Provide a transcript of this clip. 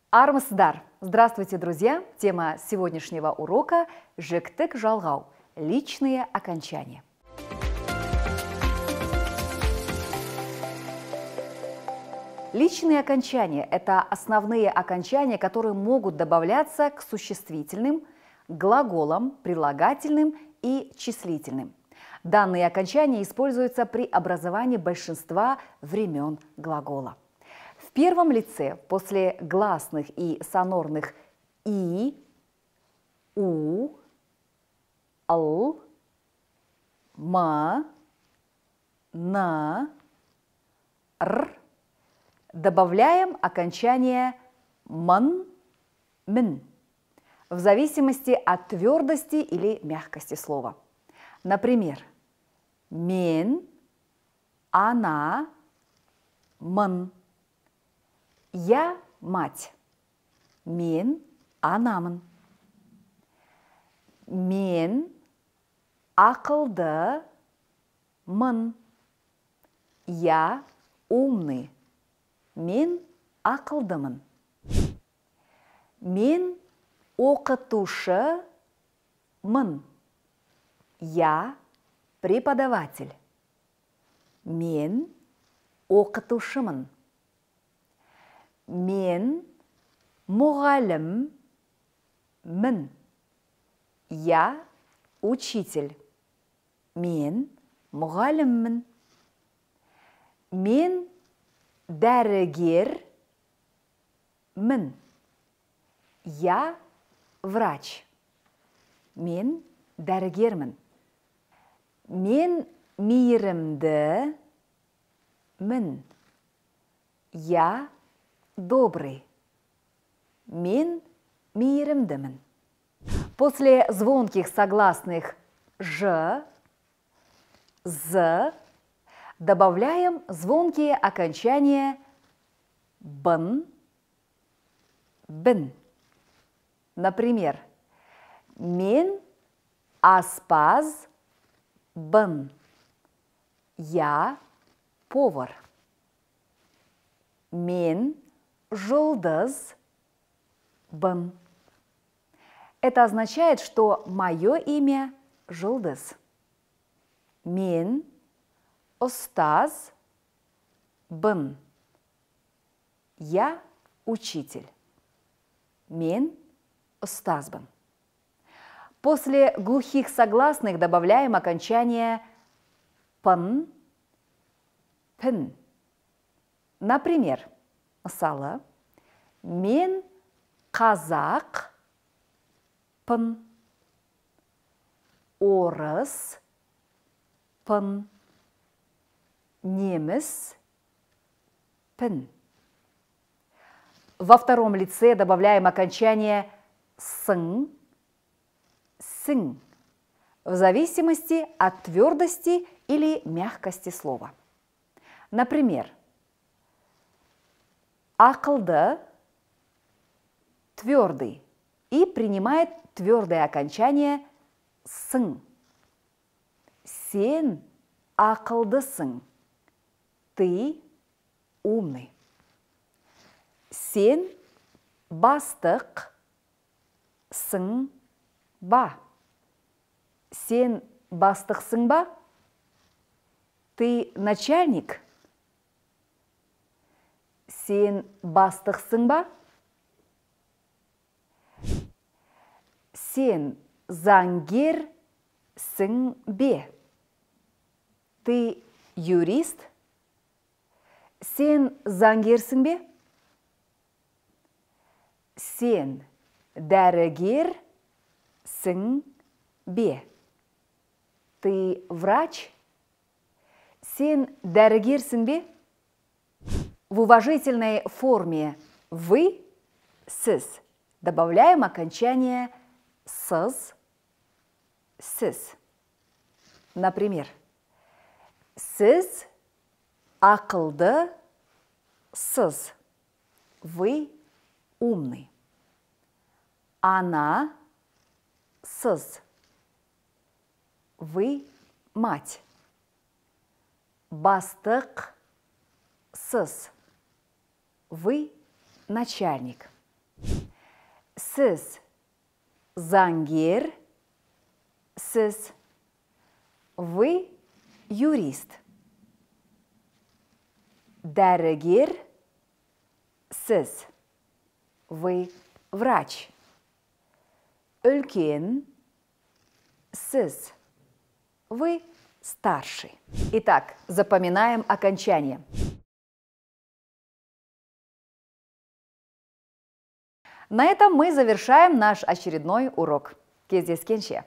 Армысыздар! Здравствуйте, друзья! Тема сегодняшнего урока – жіктік жалғау – личные окончания. Личные окончания – это основные окончания, которые могут добавляться к существительным, глаголам, прилагательным и числительным. Данные окончания используются при образовании большинства времен глагола. В первом лице после гласных и сонорных «и», «у», «л», «ма», «на», «р» добавляем окончание «ман», «мн» в зависимости от твердости или мягкости слова. Например, «мен», «она», «мын». Я мать. Мен анамын. Мен ақылдымын. Я умный. Мен ақылдымын. Мен оқытушымын. Я преподаватель. Мен оқытушымын. Мен мұғаліммін. Я учитель. Мен мұғаліммін. Мен дәрігермін. Я врач. Мен дәрігермін. Мен мейірімдімін. Я добрый. Мен мейірімдімін. После звонких согласных «ж», «з» добавляем звонкие окончания «бн», «бн». Например, «мен аспазбын». Я повар. Мен жұлдызбын. Это означает, что мое имя Жұлдыз. Мен ұстазбын. Я учитель. Мен ұстазбын. После глухих согласных добавляем окончание «пын», «пін». Например, мысалы, мен қазақпын, орыспын, неміспін. Во втором лице добавляем окончание «сын», «сың» в зависимости от твердости или мягкости слова. Например, ақылды, твердый и принимает твердое окончание «сын». Сен ақылдысың. Ты умный. Сен бастықсың ба. Сен бастықсың ба? Ты начальник. Сен бастықсың ба? Сен заңгерсің бе? Ты юрист? Сен заңгерсің бе? Сен дәрігерсің бе? Ты врач? Сен дәрігерсің бе? В уважительной форме «вы», «сіз» добавляем окончание «сыз», «сіз». Например, «сіз ақылдысыз». Вы умный. Она сыз. Вы мать. Бастықсыз. Вы начальник. Сіз заңгер, сіз. Вы юрист. Дәрігер, сіз. Вы врач. Үлкен, сіз. Вы старший. Итак, запоминаем окончание. На этом мы завершаем наш очередной урок. Кездескенше!